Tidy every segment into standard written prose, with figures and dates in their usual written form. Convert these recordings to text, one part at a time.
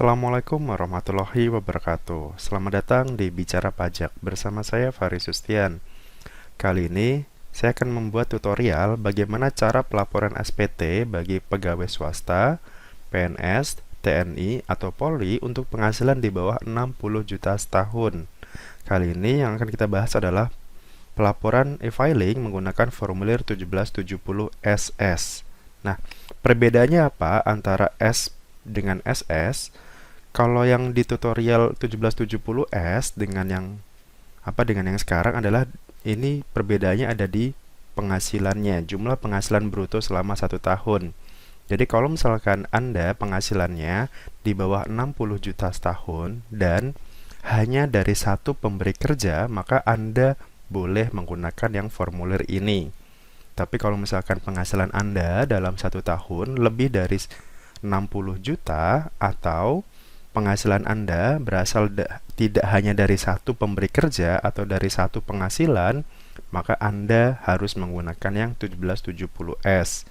Assalamualaikum warahmatullahi wabarakatuh. Selamat datang di Bicara Pajak bersama saya Fahri Sustian. Kali ini saya akan membuat tutorial bagaimana cara pelaporan SPT bagi pegawai swasta, PNS, TNI, atau Polri untuk penghasilan di bawah 60 juta setahun. Kali ini yang akan kita bahas adalah pelaporan e-filing menggunakan formulir 1770 SS. Nah, perbedaannya apa antara S dengan SS? Kalau yang di tutorial 1770S dengan yang sekarang adalah ini perbedaannya ada di penghasilannya, jumlah penghasilan bruto selama 1 tahun. Jadi kalau misalkan Anda penghasilannya di bawah 60 juta setahun dan hanya dari satu pemberi kerja, maka Anda boleh menggunakan yang formulir ini. Tapi kalau misalkan penghasilan Anda dalam 1 tahun lebih dari 60 juta atau penghasilan Anda berasal tidak hanya dari satu pemberi kerja atau dari satu penghasilan, maka Anda harus menggunakan yang 1770S.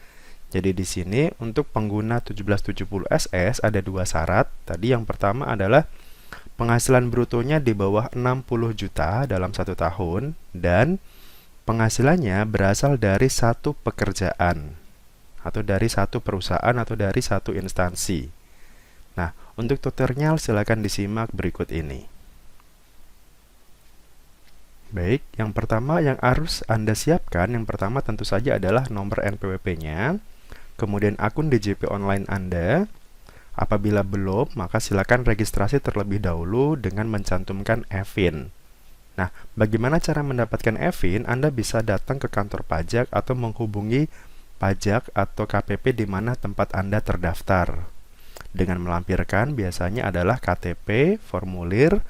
Jadi di sini untuk pengguna 1770SS ada 2 syarat. Tadi yang pertama adalah penghasilan brutonya di bawah 60 juta dalam 1 tahun dan penghasilannya berasal dari satu pekerjaan atau dari satu perusahaan atau dari satu instansi. Nah, untuk tutorial silakan disimak berikut ini. Baik, yang pertama yang harus Anda siapkan, yang pertama tentu saja adalah nomor NPWP-nya, kemudian akun DJP online Anda. Apabila belum, maka silakan registrasi terlebih dahulu dengan mencantumkan e-fin. Nah, bagaimana cara mendapatkan e-fin? Anda bisa datang ke kantor pajak atau menghubungi pajak atau KPP di mana tempat Anda terdaftar. Dengan melampirkan biasanya adalah KTP, formulir,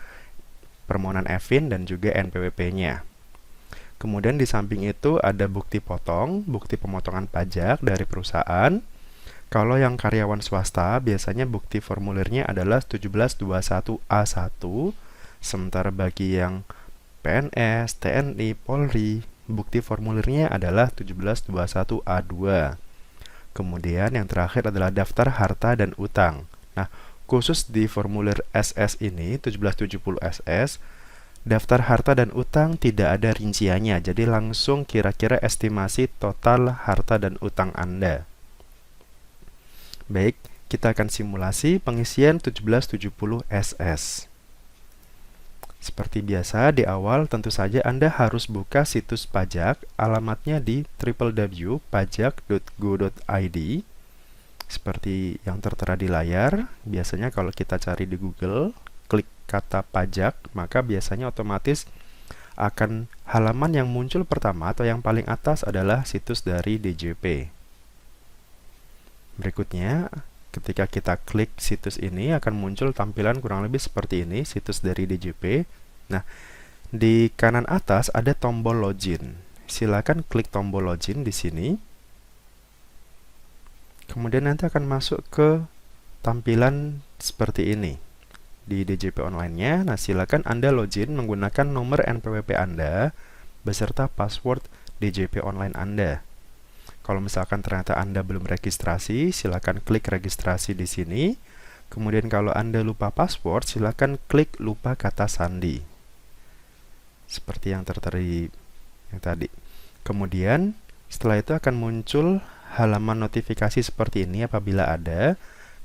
permohonan e-fin, dan juga NPWP-nya. Kemudian di samping itu ada bukti potong, bukti pemotongan pajak dari perusahaan. Kalau yang karyawan swasta, biasanya bukti formulirnya adalah 1721A1, sementara bagi yang PNS, TNI, Polri, bukti formulirnya adalah 1721A2. Kemudian yang terakhir adalah daftar harta dan utang. Nah, khusus di formulir SS ini, 1770SS, daftar harta dan utang tidak ada rinciannya, jadi langsung kira-kira estimasi total harta dan utang Anda. Baik, kita akan simulasi pengisian 1770SS. Seperti biasa, di awal tentu saja Anda harus buka situs pajak, alamatnya di www.pajak.go.id. Seperti yang tertera di layar, biasanya kalau kita cari di Google, klik kata pajak, maka biasanya otomatis akan halaman yang muncul pertama atau yang paling atas adalah situs dari DJP. Berikutnya, ketika kita klik situs ini akan muncul tampilan kurang lebih seperti ini, situs dari DJP. Nah, di kanan atas ada tombol login. Silakan klik tombol login di sini. Kemudian nanti akan masuk ke tampilan seperti ini di DJP online-nya. Nah, silakan Anda login menggunakan nomor NPWP Anda beserta password DJP online Anda. Kalau misalkan ternyata Anda belum registrasi, silakan klik registrasi di sini. Kemudian kalau Anda lupa password, silakan klik lupa kata sandi. Seperti yang tertera yang tadi. Kemudian setelah itu akan muncul halaman notifikasi seperti ini apabila ada.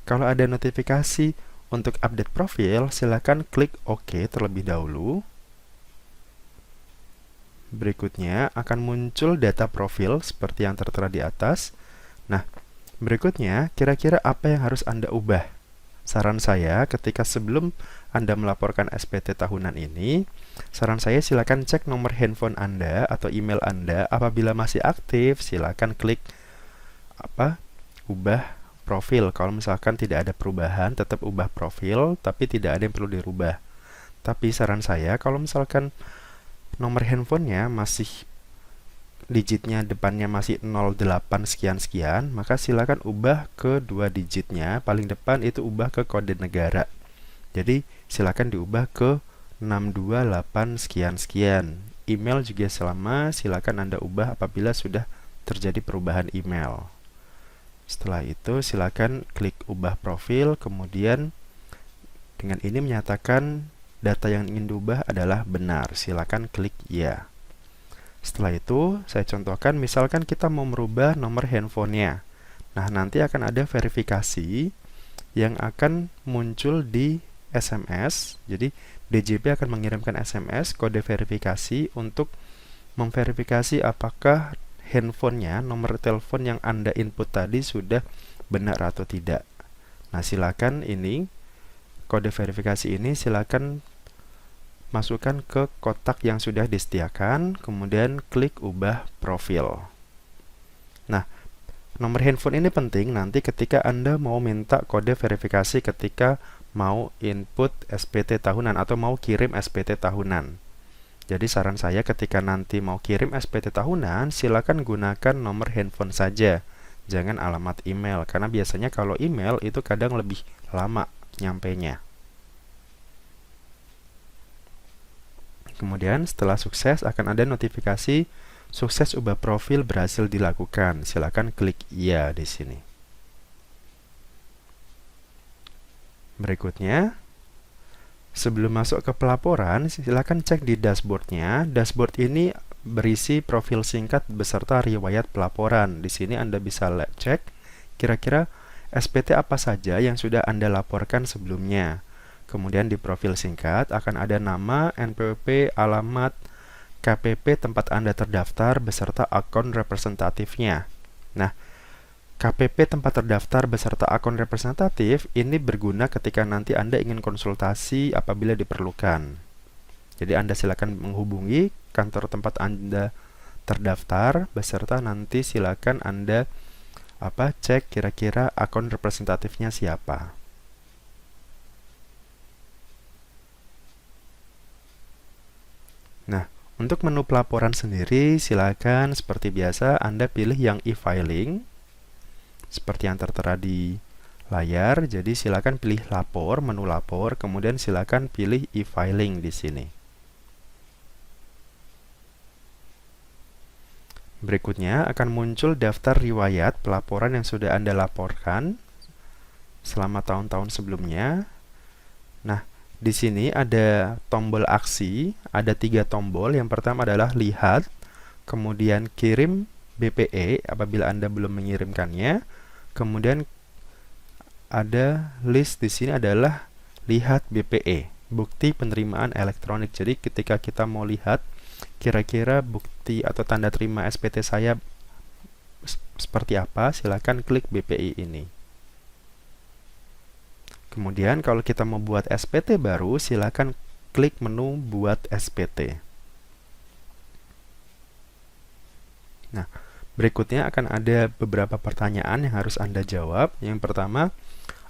Kalau ada notifikasi untuk update profil, silakan klik OK terlebih dahulu. Berikutnya akan muncul data profil seperti yang tertera di atas. Nah, berikutnya kira-kira apa yang harus Anda ubah? Saran saya ketika sebelum Anda melaporkan SPT tahunan ini, saran saya silakan cek nomor handphone Anda atau email Anda. Apabila masih aktif, silakan klik ubah profil. Kalau misalkan tidak ada perubahan, tetap ubah profil, tapi tidak ada yang perlu dirubah. Tapi saran saya kalau misalkan nomor handphonenya masih digitnya depannya masih 08 sekian-sekian, maka silakan ubah ke 2 digitnya, paling depan itu ubah ke kode negara. Jadi silakan diubah ke 628 sekian-sekian. Email juga silakan Anda ubah apabila sudah terjadi perubahan email. Setelah itu silakan klik ubah profil, kemudian Dengan ini menyatakan data yang ingin diubah adalah benar. Silakan klik ya. Setelah itu, saya contohkan misalkan kita mau merubah nomor handphonenya. Nah, nanti akan ada verifikasi yang akan muncul di SMS. Jadi, DJP akan mengirimkan SMS kode verifikasi untuk memverifikasi apakah handphonenya, nomor telepon yang Anda input tadi sudah benar atau tidak. Nah, silakan ini kode verifikasi ini silakan masukkan ke kotak yang sudah disediakan, kemudian klik ubah profil. Nah, nomor handphone ini penting nanti ketika Anda mau minta kode verifikasi ketika mau input SPT tahunan atau mau kirim SPT tahunan. Jadi saran saya ketika nanti mau kirim SPT tahunan, silakan gunakan nomor handphone saja. Jangan alamat email, karena biasanya kalau email itu kadang lebih lama nyampainya. Kemudian setelah sukses akan ada notifikasi sukses ubah profil berhasil dilakukan. Silakan klik iya di sini. Berikutnya, sebelum masuk ke pelaporan, silakan cek di dashboardnya. Dashboard ini berisi profil singkat beserta riwayat pelaporan. Di sini Anda bisa cek kira-kira SPT apa saja yang sudah Anda laporkan sebelumnya. Kemudian di profil singkat akan ada nama, NPWP, alamat, KPP tempat Anda terdaftar beserta akun representatifnya. Nah, KPP tempat terdaftar beserta akun representatif ini berguna ketika nanti Anda ingin konsultasi apabila diperlukan. Jadi Anda silakan menghubungi kantor tempat Anda terdaftar beserta nanti silakan Anda cek kira-kira akun representatifnya siapa. Nah, untuk menu pelaporan sendiri, silakan seperti biasa Anda pilih yang e-filing, seperti yang tertera di layar. Jadi silakan pilih lapor, menu lapor, kemudian silakan pilih e-filing di sini. Berikutnya akan muncul daftar riwayat pelaporan yang sudah Anda laporkan selama tahun-tahun sebelumnya. Nah, di sini ada tombol aksi, ada 3 tombol. Yang pertama adalah lihat, kemudian kirim BPE apabila Anda belum mengirimkannya. Kemudian ada list di sini adalah lihat BPE, bukti penerimaan elektronik. Jadi ketika kita mau lihat kira-kira bukti atau tanda terima SPT saya seperti apa, silakan klik BPI ini. Kemudian kalau kita mau buat SPT baru, silakan klik menu buat SPT. Nah, berikutnya akan ada beberapa pertanyaan yang harus Anda jawab. Yang pertama,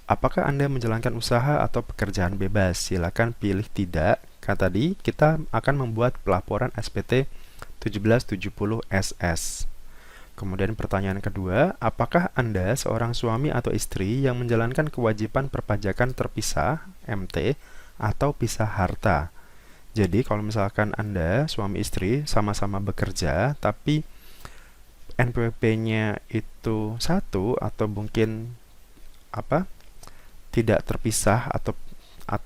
apakah Anda menjalankan usaha atau pekerjaan bebas? Silakan pilih tidak. Kata tadi, kita akan membuat pelaporan SPT 1770 SS. Kemudian pertanyaan kedua, apakah Anda seorang suami atau istri yang menjalankan kewajiban perpajakan terpisah, MT, atau pisah harta? Jadi kalau misalkan Anda suami istri sama-sama bekerja, tapi NPWP-nya itu satu atau mungkin tidak terpisah atau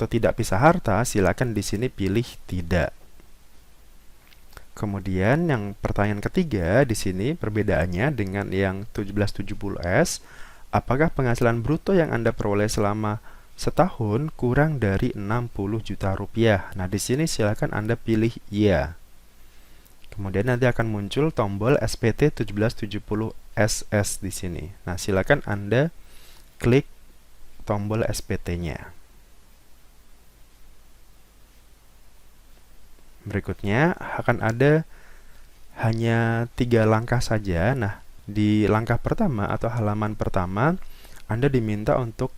tidak pisah harta, silakan di sini pilih tidak. Kemudian yang pertanyaan ketiga di sini perbedaannya dengan yang 1770S, apakah penghasilan bruto yang Anda peroleh selama setahun kurang dari 60 juta rupiah? Nah, di sini silakan Anda pilih iya. Kemudian nanti akan muncul tombol SPT 1770 SS di sini. Nah, silakan Anda klik tombol SPT-nya. Berikutnya akan ada hanya 3 langkah saja. Nah, di langkah pertama atau halaman pertama, Anda diminta untuk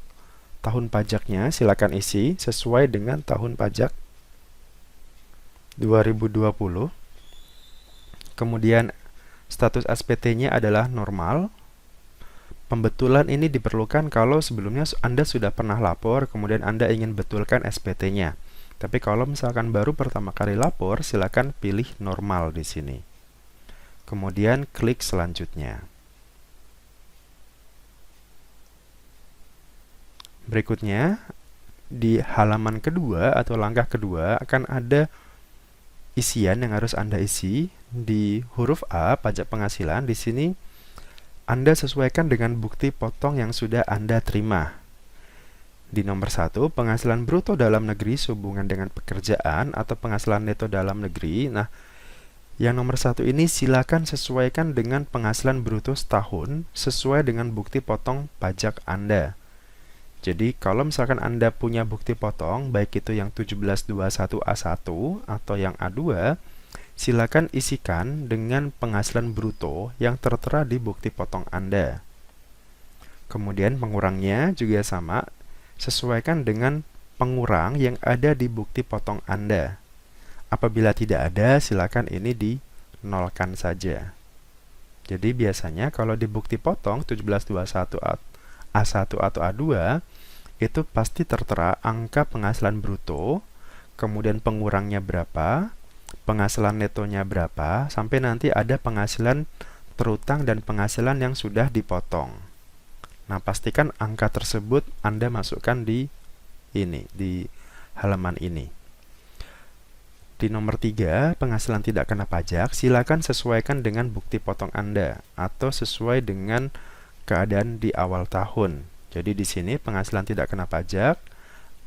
tahun pajaknya, silakan isi sesuai dengan tahun pajak 2020. Kemudian status SPT-nya adalah normal. Pembetulan ini diperlukan kalau sebelumnya Anda sudah pernah lapor, kemudian Anda ingin betulkan SPT-nya. Tapi kalau misalkan baru pertama kali lapor, silakan pilih normal di sini. Kemudian klik selanjutnya. Berikutnya, di halaman kedua atau langkah kedua akan ada isian yang harus Anda isi. Di huruf A, pajak penghasilan, di sini Anda sesuaikan dengan bukti potong yang sudah Anda terima. Di nomor 1, penghasilan bruto dalam negeri sehubungan dengan pekerjaan atau penghasilan neto dalam negeri. Nah, yang nomor 1 ini silakan sesuaikan dengan penghasilan bruto setahun sesuai dengan bukti potong pajak Anda. Jadi, kalau misalkan Anda punya bukti potong, baik itu yang 1721A1 atau yang A2, silakan isikan dengan penghasilan bruto yang tertera di bukti potong Anda. Kemudian pengurangnya juga sama, sesuaikan dengan pengurang yang ada di bukti potong Anda. Apabila tidak ada, silakan ini dinolkan saja. Jadi biasanya kalau di bukti potong 1721A1 atau A2, itu pasti tertera angka penghasilan bruto, kemudian pengurangnya berapa, penghasilan netonya berapa, sampai nanti ada penghasilan terutang dan penghasilan yang sudah dipotong. Nah, pastikan angka tersebut Anda masukkan di halaman ini. Di nomor 3, penghasilan tidak kena pajak, silakan sesuaikan dengan bukti potong Anda atau sesuai dengan keadaan di awal tahun. Jadi di sini penghasilan tidak kena pajak,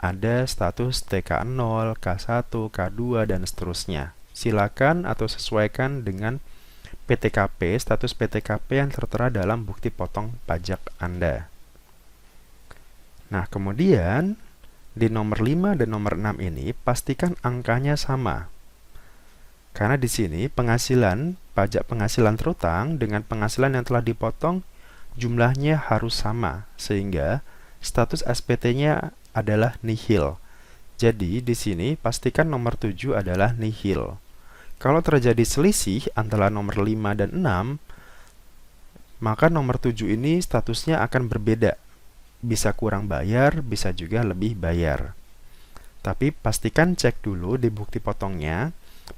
ada status TK0, K1, K2, dan seterusnya. Silakan atau sesuaikan dengan PTKP, status PTKP yang tertera dalam bukti potong pajak Anda. Nah, kemudian di nomor 5 dan nomor 6 ini pastikan angkanya sama. Karena di sini pajak penghasilan terutang dengan penghasilan yang telah dipotong jumlahnya harus sama, sehingga status SPT-nya adalah nihil. Jadi di sini pastikan nomor 7 adalah nihil. Kalau terjadi selisih antara nomor 5 dan 6, maka nomor 7 ini statusnya akan berbeda. Bisa kurang bayar, bisa juga lebih bayar. Tapi pastikan cek dulu di bukti potongnya,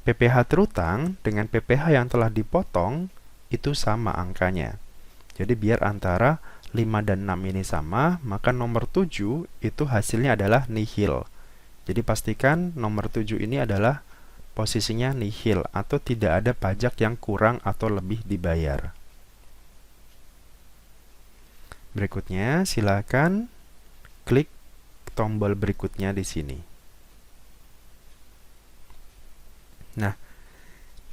PPh terutang dengan PPh yang telah dipotong itu sama angkanya. Jadi biar antara 5 dan 6 ini sama, maka nomor 7 itu hasilnya adalah nihil. Jadi pastikan nomor 7 ini adalah posisinya nihil atau tidak ada pajak yang kurang atau lebih dibayar. Berikutnya, silakan klik tombol berikutnya di sini. Nah,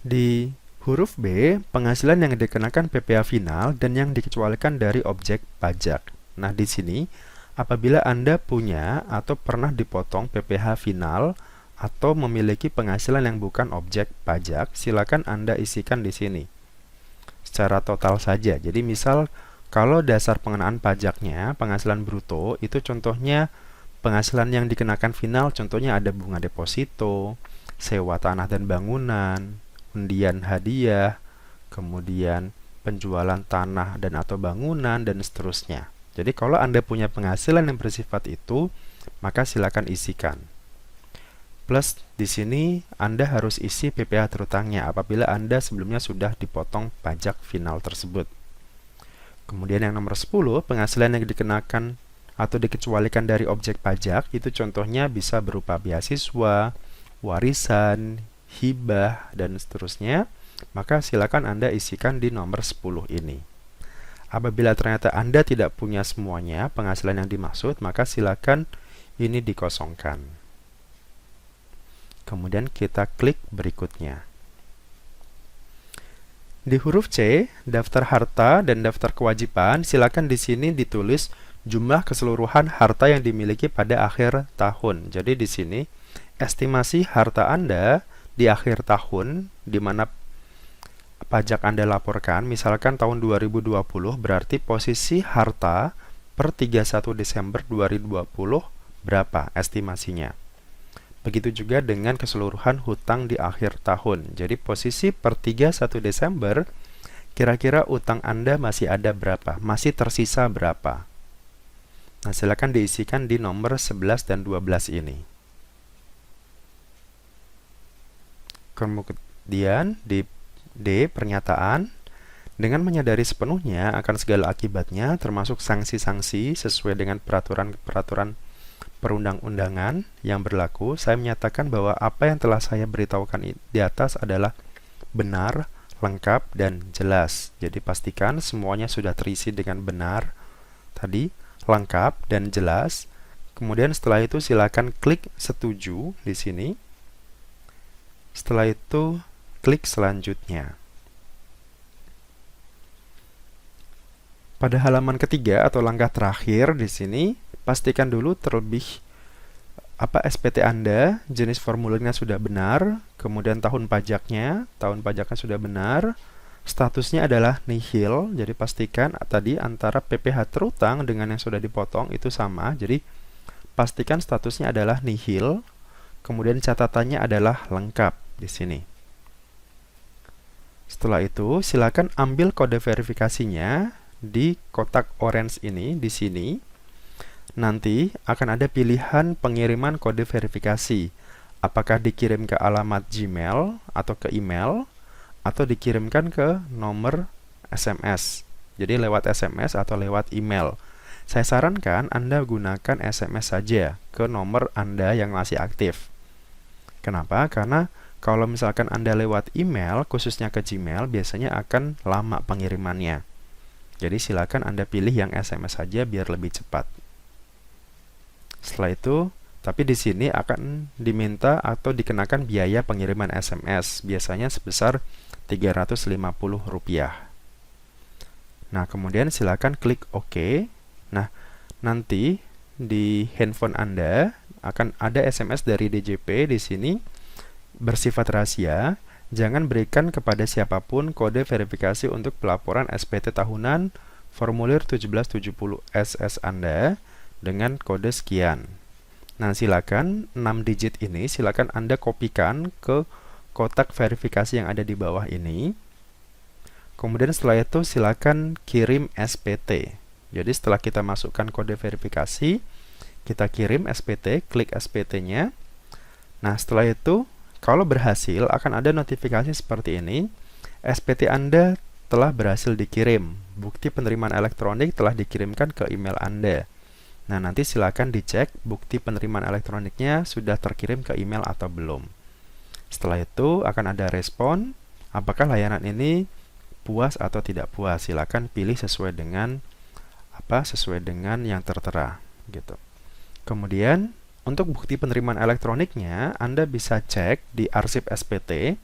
di huruf B, penghasilan yang dikenakan PPh final dan yang dikecualikan dari objek pajak. Nah, di sini apabila Anda punya atau pernah dipotong PPh final atau memiliki penghasilan yang bukan objek pajak, silakan Anda isikan di sini secara total saja. Jadi misal kalau dasar pengenaan pajaknya penghasilan bruto, itu contohnya penghasilan yang dikenakan final, contohnya ada bunga deposito, sewa tanah dan bangunan, undian hadiah, kemudian penjualan tanah dan atau bangunan, dan seterusnya. Jadi kalau Anda punya penghasilan yang bersifat itu, maka silakan isikan. Plus di sini Anda harus isi PPh terutangnya apabila Anda sebelumnya sudah dipotong pajak final tersebut. Kemudian yang nomor 10, penghasilan yang dikenakan atau dikecualikan dari objek pajak, itu contohnya bisa berupa beasiswa, warisan, hibah, dan seterusnya, maka silakan Anda isikan di nomor 10 ini. Apabila ternyata Anda tidak punya semuanya penghasilan yang dimaksud, maka silakan ini dikosongkan. Kemudian kita klik berikutnya. Di huruf C, daftar harta dan daftar kewajiban, silakan di sini ditulis jumlah keseluruhan harta yang dimiliki pada akhir tahun. Jadi di sini estimasi harta Anda di akhir tahun, di mana pajak Anda laporkan, misalkan tahun 2020, berarti posisi harta per 31 Desember 2020 berapa estimasinya. Begitu juga dengan keseluruhan hutang di akhir tahun. Jadi posisi per 31 Desember, kira-kira utang Anda masih ada berapa? Masih tersisa berapa? Nah, silakan diisikan di nomor 11 dan 12 ini. Kemudian di D, pernyataan. Dengan menyadari sepenuhnya akan segala akibatnya, termasuk sanksi-sanksi sesuai dengan peraturan perundang-undangan yang berlaku, saya menyatakan bahwa apa yang telah saya beritahukan di atas adalah benar, lengkap, dan jelas. Jadi pastikan semuanya sudah terisi dengan benar tadi, lengkap, dan jelas. Kemudian setelah itu silakan klik setuju di sini. Setelah itu klik selanjutnya. Pada halaman ketiga atau langkah terakhir di sini, pastikan dulu terlebih SPT Anda, jenis formulirnya sudah benar, kemudian tahun pajaknya sudah benar, statusnya adalah nihil, jadi pastikan tadi antara PPh terutang dengan yang sudah dipotong itu sama, jadi pastikan statusnya adalah nihil, kemudian catatannya adalah lengkap di sini. Setelah itu, silakan ambil kode verifikasinya di kotak orange ini di sini. Nanti akan ada pilihan pengiriman kode verifikasi. Apakah dikirim ke alamat Gmail atau ke email atau dikirimkan ke nomor SMS. Jadi lewat SMS atau lewat email. Saya sarankan Anda gunakan SMS saja ke nomor Anda yang masih aktif. Kenapa? Karena kalau misalkan Anda lewat email, khususnya ke Gmail, biasanya akan lama pengirimannya. Jadi silakan Anda pilih yang SMS saja biar lebih cepat. Setelah itu, tapi di sini akan diminta atau dikenakan biaya pengiriman SMS, biasanya sebesar Rp350. Nah, kemudian silakan klik OK. Nah, nanti di handphone Anda akan ada SMS dari DJP di sini bersifat rahasia. Jangan berikan kepada siapapun kode verifikasi untuk pelaporan SPT tahunan formulir 1770 SS Anda dengan kode sekian. Nah, silakan 6 digit ini silakan Anda kopikan ke kotak verifikasi yang ada di bawah ini. Kemudian setelah itu silakan kirim SPT. Jadi setelah kita masukkan kode verifikasi, kita kirim SPT, klik SPT-nya. Nah, setelah itu kalau berhasil akan ada notifikasi seperti ini. SPT Anda telah berhasil dikirim. Bukti penerimaan elektronik telah dikirimkan ke email Anda. Nah, nanti silakan dicek bukti penerimaan elektroniknya sudah terkirim ke email atau belum. Setelah itu akan ada respon, apakah layanan ini puas atau tidak puas. Silakan pilih sesuai dengan yang tertera gitu. Kemudian untuk bukti penerimaan elektroniknya Anda bisa cek di arsip SPT.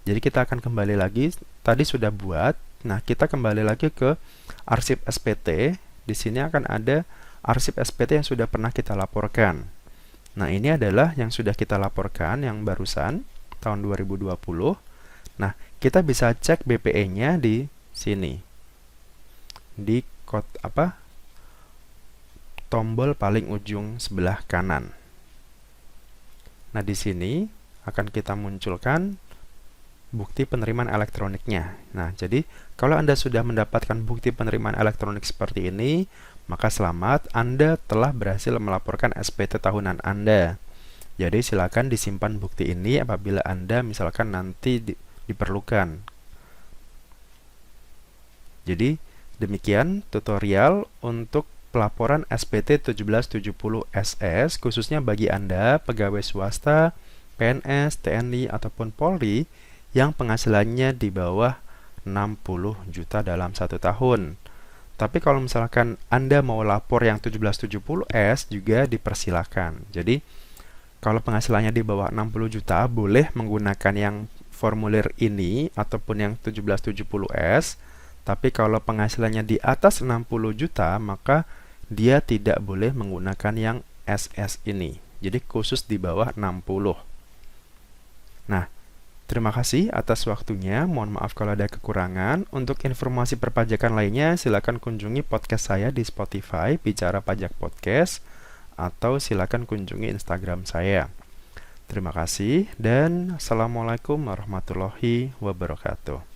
Jadi kita akan kembali lagi, tadi sudah buat. Nah, kita kembali lagi ke arsip SPT. Di sini akan ada arsip SPT yang sudah pernah kita laporkan. Nah, ini adalah yang sudah kita laporkan yang barusan tahun 2020. Nah, kita bisa cek BPE-nya di sini. Di tombol paling ujung sebelah kanan. Nah, di sini akan kita munculkan bukti penerimaan elektroniknya. Nah, jadi kalau Anda sudah mendapatkan bukti penerimaan elektronik seperti ini, maka selamat, Anda telah berhasil melaporkan SPT tahunan Anda. Jadi silakan disimpan bukti ini apabila Anda misalkan nanti diperlukan. Jadi demikian tutorial untuk pelaporan SPT 1770 SS khususnya bagi Anda pegawai swasta, PNS, TNI ataupun Polri yang penghasilannya di bawah 60 juta dalam 1 tahun. Tapi kalau misalkan Anda mau lapor yang 1770S juga dipersilakan. Jadi kalau penghasilannya di bawah 60 juta boleh menggunakan yang formulir ini ataupun yang 1770S. Tapi kalau penghasilannya di atas 60 juta maka dia tidak boleh menggunakan yang SS ini. Jadi khusus di bawah 60. Nah, terima kasih atas waktunya. Mohon maaf kalau ada kekurangan. Untuk informasi perpajakan lainnya, silakan kunjungi podcast saya di Spotify, Bicara Pajak Podcast, atau silakan kunjungi Instagram saya. Terima kasih dan Assalamualaikum warahmatullahi wabarakatuh.